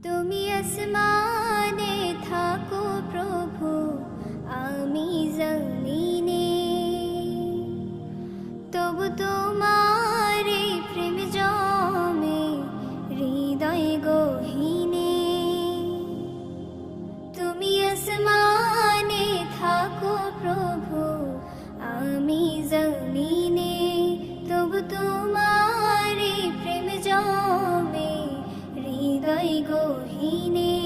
তুমি আসমানে থাকো প্রভু, আমি জমিনে, তবু তোমার এই প্রেম জমে হৃদয় গহীনে। তুমি আসমানে থাকো প্রভু, আমি জমিনে, তবু তোমার এই প্রেম জমে হৃদয় গহীনে।